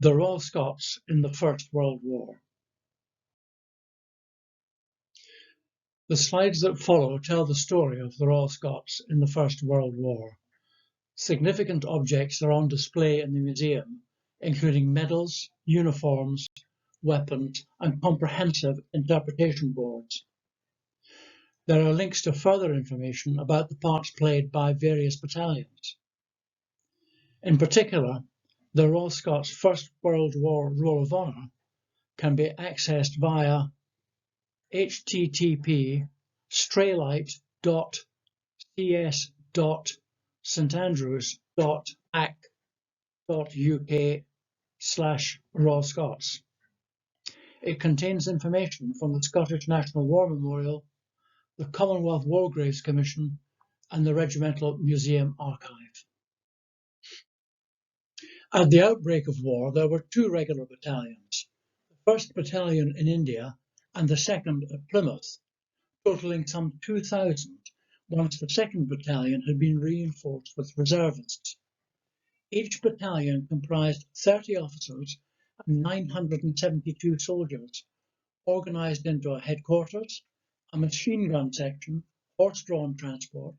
The Royal Scots in the First World War. The slides that follow tell the story of the Royal Scots in the First World War. Significant objects are on display in the museum, including medals, uniforms, weapons, and comprehensive interpretation boards. There are links to further information about the parts played by various battalions. In particular, the Royal Scots First World War Roll of Honour can be accessed via http://straylight.cs.ac.uk/Royal Scots. It contains information from the Scottish National War Memorial, the Commonwealth War Graves Commission, and the Regimental Museum Archive. At the outbreak of war, there were two regular battalions, the 1st Battalion in India and the 2nd at Plymouth, totalling some 2,000 once the 2nd Battalion had been reinforced with reservists. Each battalion comprised 30 officers and 972 soldiers, organised into a headquarters, a machine gun section, horse-drawn transport,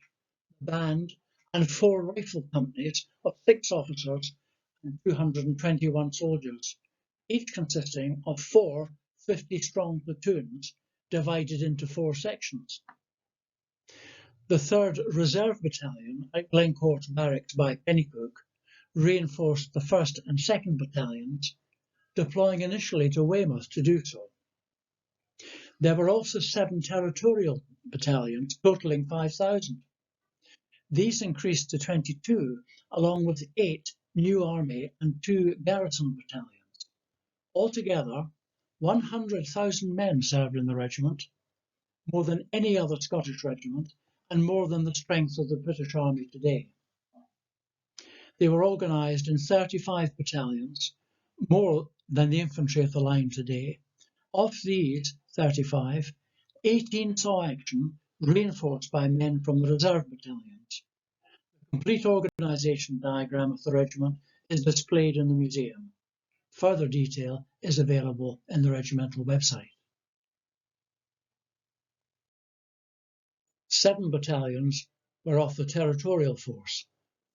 band, and 4 rifle companies of 6 officers and 221 soldiers, each consisting of 4 50-strong platoons divided into 4 sections. The 3rd Reserve Battalion at Glencourt Barracks by Pennycook reinforced the 1st and 2nd Battalions, deploying initially to Weymouth to do so. There were also 7 Territorial battalions, totalling 5,000. These increased to 22, along with 8 New Army and 2 Garrison battalions. Altogether, 100,000 men served in the regiment, more than any other Scottish regiment, and more than the strength of the British Army today. They were organised in 35 battalions, more than the infantry of the line today. Of these 35, 18 saw action, reinforced by men from the reserve battalions. The complete organisation diagram of the regiment is displayed in the museum. Further detail is available in the regimental website. 7 battalions were of the Territorial Force,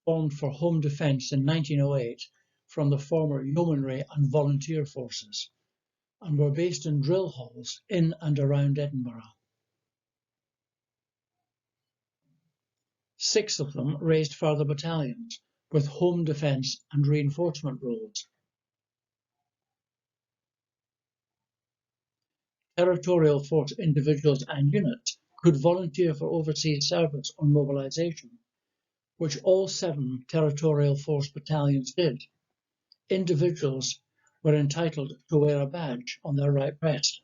formed for home defence in 1908 from the former Yeomanry and Volunteer forces, and were based in drill halls in and around Edinburgh. 6 of them raised further battalions with home defence and reinforcement roles. Territorial Force individuals and units could volunteer for overseas service on mobilisation, which all 7 Territorial Force battalions did. Individuals were entitled to wear a badge on their right breast.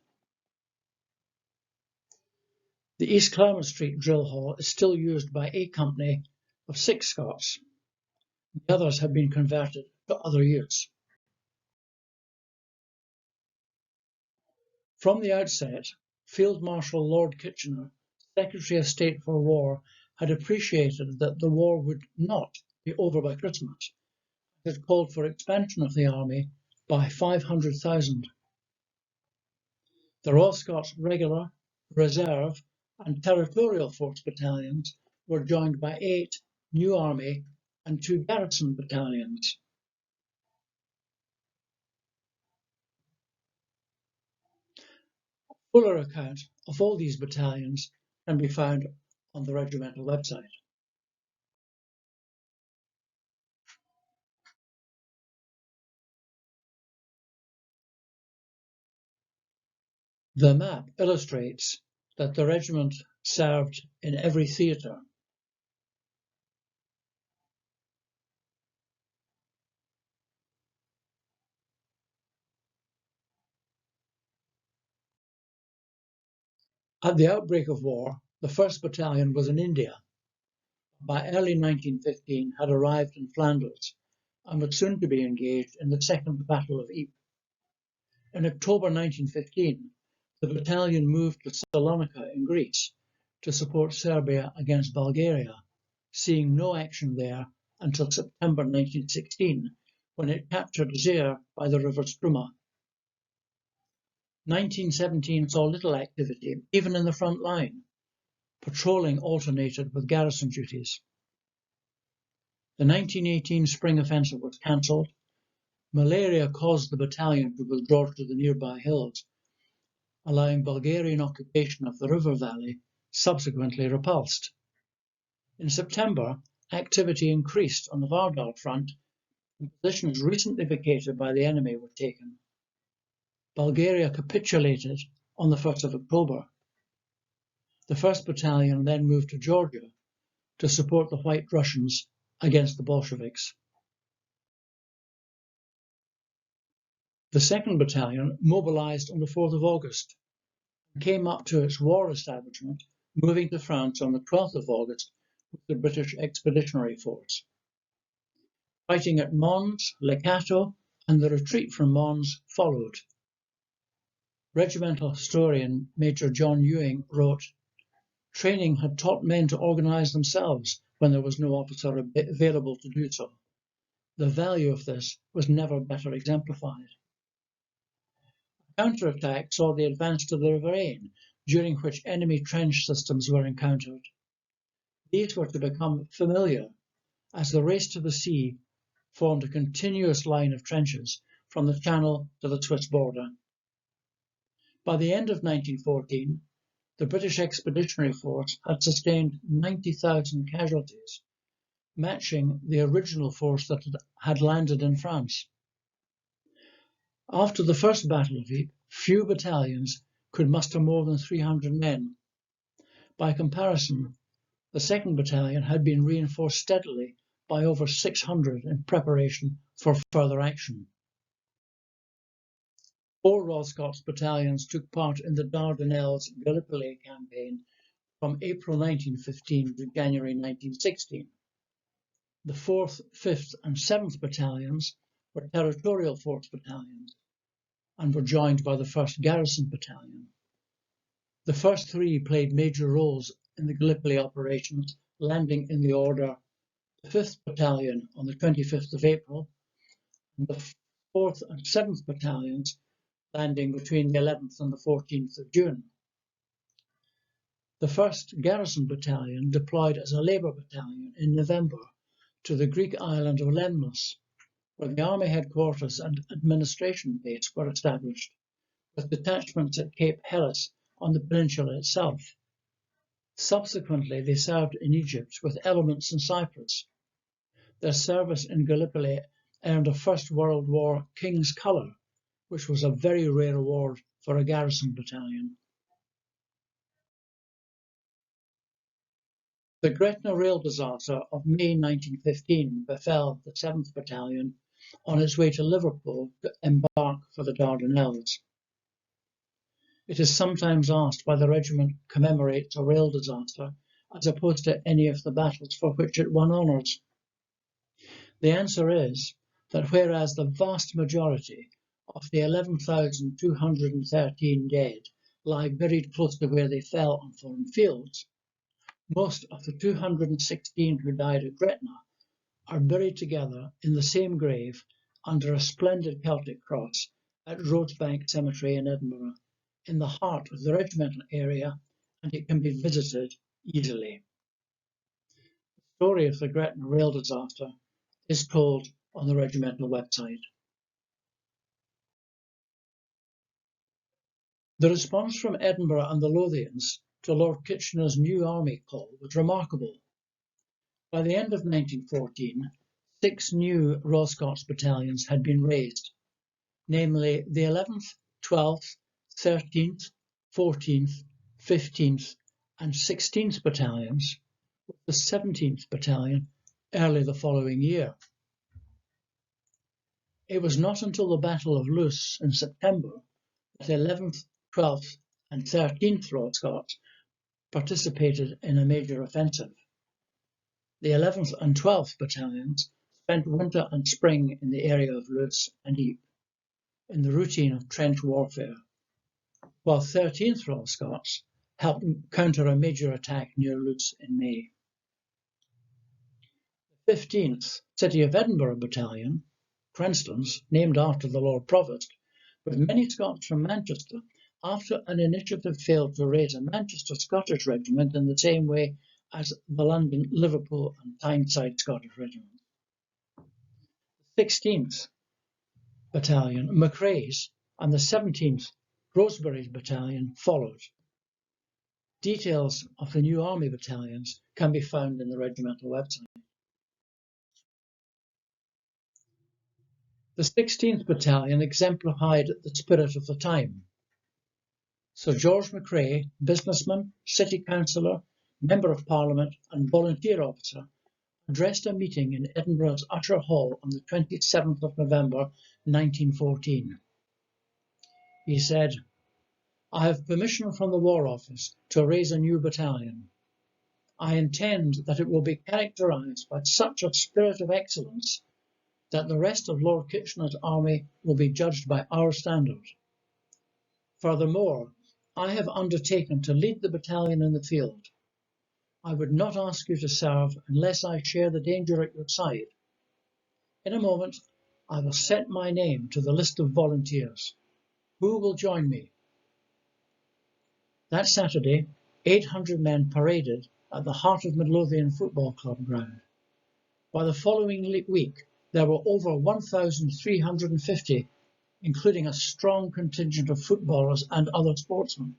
The East Clermont Street Drill Hall is still used by a company of 6 Scots. The others have been converted to other use. From the outset, Field Marshal Lord Kitchener, Secretary of State for War, had appreciated that the war would not be over by Christmas. It had called for expansion of the army by 500,000. The Royal Scots Regular, Reserve, and Territorial Force battalions were joined by 8 New Army and 2 Garrison battalions. A fuller account of all these battalions can be found on the regimental website. The map illustrates that the regiment served in every theatre. At the outbreak of war, the 1st Battalion was in India. By early 1915 had arrived in Flanders and was soon to be engaged in the Second Battle of Ypres. In October 1915, the battalion moved to Salonika in Greece to support Serbia against Bulgaria, seeing no action there until September 1916, when it captured Zir by the River Struma. 1917 saw little activity, even in the front line. Patrolling alternated with garrison duties. The 1918 spring offensive was cancelled. Malaria caused the battalion to withdraw to the nearby hills, allowing Bulgarian occupation of the river valley, subsequently repulsed. In September, activity increased on the Vardar front, and positions recently vacated by the enemy were taken. Bulgaria capitulated on the 1st of October. The 1st Battalion then moved to Georgia to support the White Russians against the Bolsheviks. The 2nd Battalion mobilised on the 4th of August and came up to its war establishment, moving to France on the 12th of August with the British Expeditionary Force. Fighting at Mons, Le Cateau, and the retreat from Mons followed. Regimental historian Major John Ewing wrote, "Training had taught men to organise themselves when there was no officer available to do so. The value of this was never better exemplified." A counterattack saw the advance to the River Ain, during which enemy trench systems were encountered. These were to become familiar, as the race to the sea formed a continuous line of trenches from the Channel to the Swiss border. By the end of 1914, the British Expeditionary Force had sustained 90,000 casualties, matching the original force that had landed in France. After the First Battle of Ypres, few battalions could muster more than 300 men. By comparison, the 2nd Battalion had been reinforced steadily by over 600 in preparation for further action. 4 Royal Scots battalions took part in the Dardanelles Gallipoli campaign from April 1915 to January 1916. The 4th, 5th and 7th Battalions were Territorial Force battalions and were joined by the 1st Garrison Battalion. The first 3 played major roles in the Gallipoli operations, landing in the order the 5th Battalion on the 25th of April, and the 4th and 7th Battalions landing between the 11th and the 14th of June. The 1st Garrison Battalion deployed as a Labour battalion in November to the Greek island of Lemnos, where the army headquarters and administration base were established, with detachments at Cape Helles on the peninsula itself. Subsequently, they served in Egypt with elements in Cyprus. Their service in Gallipoli earned a First World War King's Colour, which was a very rare award for a garrison battalion. The Gretna rail disaster of May 1915 befell the 7th Battalion on its way to Liverpool to embark for the Dardanelles. It is sometimes asked why the regiment commemorates a rail disaster as opposed to any of the battles for which it won honours. The answer is that whereas the vast majority of the 11,213 dead lie buried close to where they fell on foreign fields, most of the 216 who died at Gretna are buried together in the same grave under a splendid Celtic cross at Rosebank Cemetery in Edinburgh, in the heart of the regimental area, and it can be visited easily. The story of the Gretna rail disaster is told on the regimental website. The response from Edinburgh and the Lothians to Lord Kitchener's new army call was remarkable. By the end of 1914, 6 new Royal Scots battalions had been raised, namely the 11th, 12th, 13th, 14th, 15th and 16th Battalions, with the 17th Battalion early the following year. It was not until the Battle of Loos in September that the 11th, 12th and 13th Royal Scots participated in a major offensive. The 11th and 12th Battalions spent winter and spring in the area of Loos and Ypres, in the routine of trench warfare, while 13th Royal Scots helped counter a major attack near Loos in May. The 15th City of Edinburgh Battalion, Cranstons, named after the Lord Provost, with many Scots from Manchester, after an initiative failed to raise a Manchester Scottish Regiment in the same way as the London, Liverpool and Tyneside Scottish Regiment. The 16th Battalion, Macrae's, and the 17th Rosebery's Battalion followed. Details of the new army battalions can be found in the regimental website. The 16th Battalion exemplified the spirit of the time. Sir George Macrae, businessman, city councillor, member of Parliament and volunteer officer, addressed a meeting in Edinburgh's Usher Hall on the 27th of November 1914. He said, "I have permission from the War Office to raise a new battalion. I intend that it will be characterised by such a spirit of excellence that the rest of Lord Kitchener's army will be judged by our standard. Furthermore, I have undertaken to lead the battalion in the field. I would not ask you to serve unless I share the danger at your side. In a moment, I will set my name to the list of volunteers. Who will join me?" That Saturday, 800 men paraded at the Heart of Midlothian Football Club ground. By the following week, there were over 1,350, including a strong contingent of footballers and other sportsmen.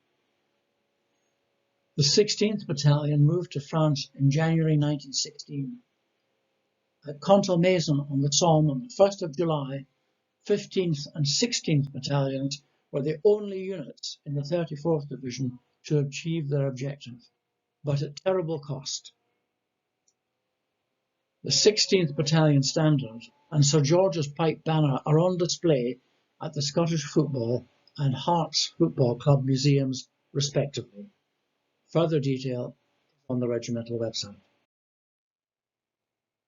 The 16th Battalion moved to France in January 1916. At Contalmaison on the Somme on the 1st of July, 15th and 16th Battalions were the only units in the 34th Division to achieve their objective, but at terrible cost. The 16th Battalion Standard and Sir George's Pipe Banner are on display at the Scottish Football and Hearts Football Club museums, respectively. Further detail on the regimental website.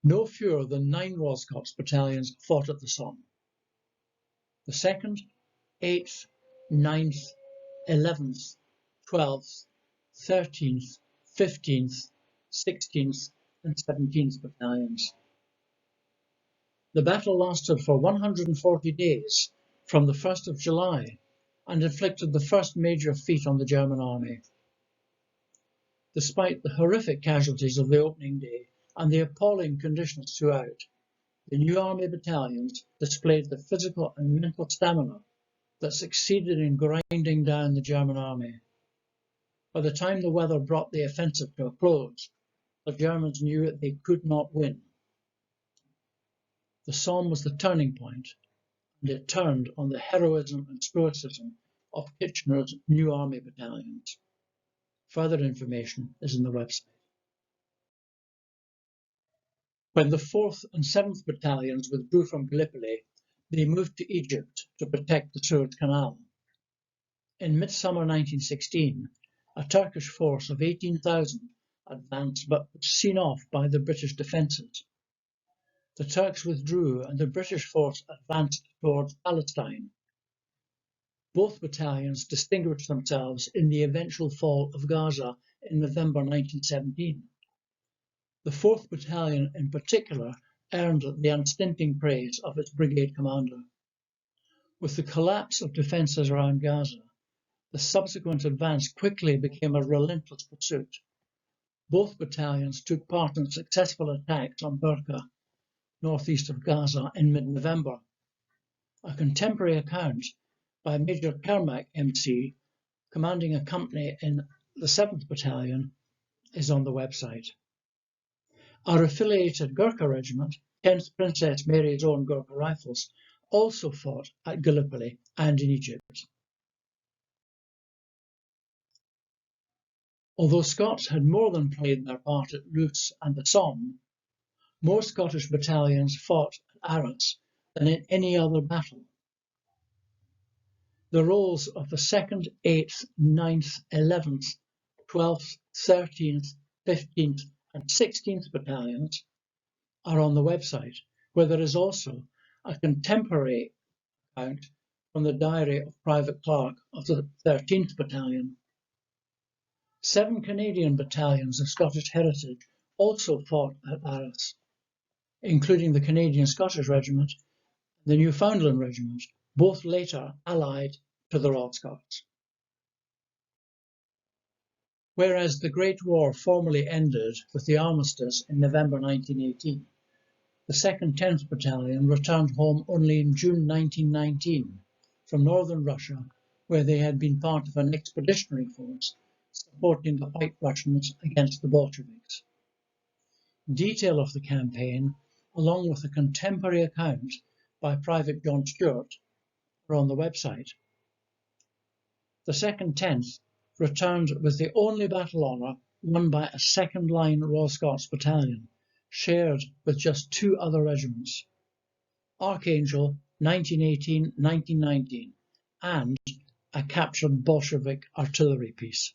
No fewer than 9 Royal Scots battalions fought at the Somme. The 2nd, 8th, 9th, 11th, 12th, 13th, 15th, 16th and 17th Battalions. The battle lasted for 140 days, from the 1st of July, and inflicted the first major feat on the German army. Despite the horrific casualties of the opening day and the appalling conditions throughout, the new army battalions displayed the physical and mental stamina that succeeded in grinding down the German army. By the time the weather brought the offensive to a close, the Germans knew that they could not win. The Somme was the turning point, and it turned on the heroism and stoicism of Kitchener's new army battalions. Further information is in the website. When the 4th and 7th Battalions withdrew from Gallipoli, they moved to Egypt to protect the Suez Canal. In midsummer 1916, a Turkish force of 18,000 advanced but was seen off by the British defences. The Turks withdrew and the British force advanced towards Palestine. Both battalions distinguished themselves in the eventual fall of Gaza in November 1917. The 4th Battalion in particular earned the unstinting praise of its brigade commander. With the collapse of defences around Gaza, the subsequent advance quickly became a relentless pursuit. Both battalions took part in successful attacks on Burqa, northeast of Gaza, in mid-November. A contemporary account by Major Kermack MC, commanding a company in the 7th Battalion, is on the website. Our affiliated Gurkha Regiment, 10th Princess Mary's Own Gurkha Rifles, also fought at Gallipoli and in Egypt. Although Scots had more than played their part at Loos and the Somme, more Scottish battalions fought at Arras than in any other battle. The roles of the 2nd, 8th, 9th, 11th, 12th, 13th, 15th and 16th Battalions are on the website, where there is also a contemporary account from the diary of Private Clark of the 13th Battalion. 7 Canadian battalions of Scottish heritage also fought at Arras, including the Canadian Scottish Regiment, the Newfoundland Regiment, both later allied to the Royal Scots. Whereas the Great War formally ended with the armistice in November 1918, the 2nd 10th Battalion returned home only in June 1919 from northern Russia, where they had been part of an expeditionary force supporting the White Russians against the Bolsheviks. Detail of the campaign, along with a contemporary account by Private John Stewart, are on the website. The 2nd 10th returned with the only battle honour won by a second-line Royal Scots battalion, shared with just 2 other regiments: Archangel 1918-1919 and a captured Bolshevik artillery piece.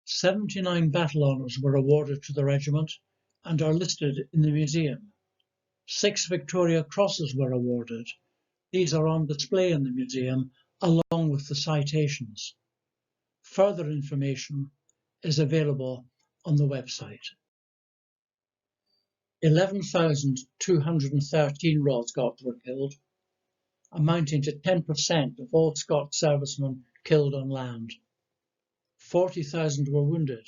79 battle honours were awarded to the regiment and are listed in the museum. 6 Victoria Crosses were awarded. These are on display in the museum along with the citations. Further information is available on the website. 11,213 Royal Scots were killed, amounting to 10% of all Scots servicemen killed on land. 40,000 were wounded,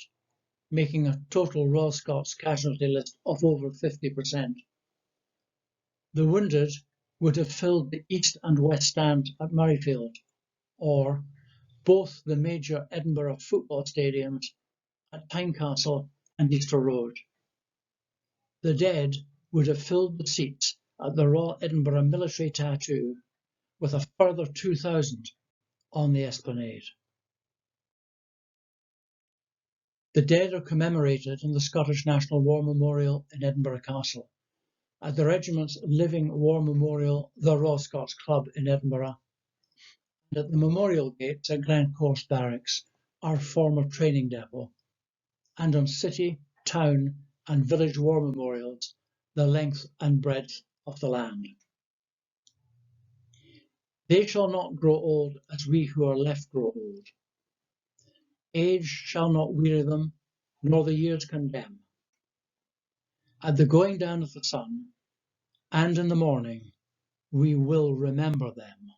making a total Royal Scots casualty list of over 50%. The wounded would have filled the East and West Stand at Murrayfield, or both the major Edinburgh football stadiums at Tynecastle and Easter Road. The dead would have filled the seats at the Royal Edinburgh Military Tattoo, with a further 2,000 on the Esplanade. The dead are commemorated in the Scottish National War Memorial in Edinburgh Castle, at the regiment's living war memorial, the Royal Scots Club in Edinburgh, and at the memorial gates at Glencorse Barracks, our former training depot, and on city, town and village war memorials the length and breadth of the land. They shall not grow old as we who are left grow old. Age shall not weary them, nor the years condemn. At the going down of the sun, and in the morning, we will remember them.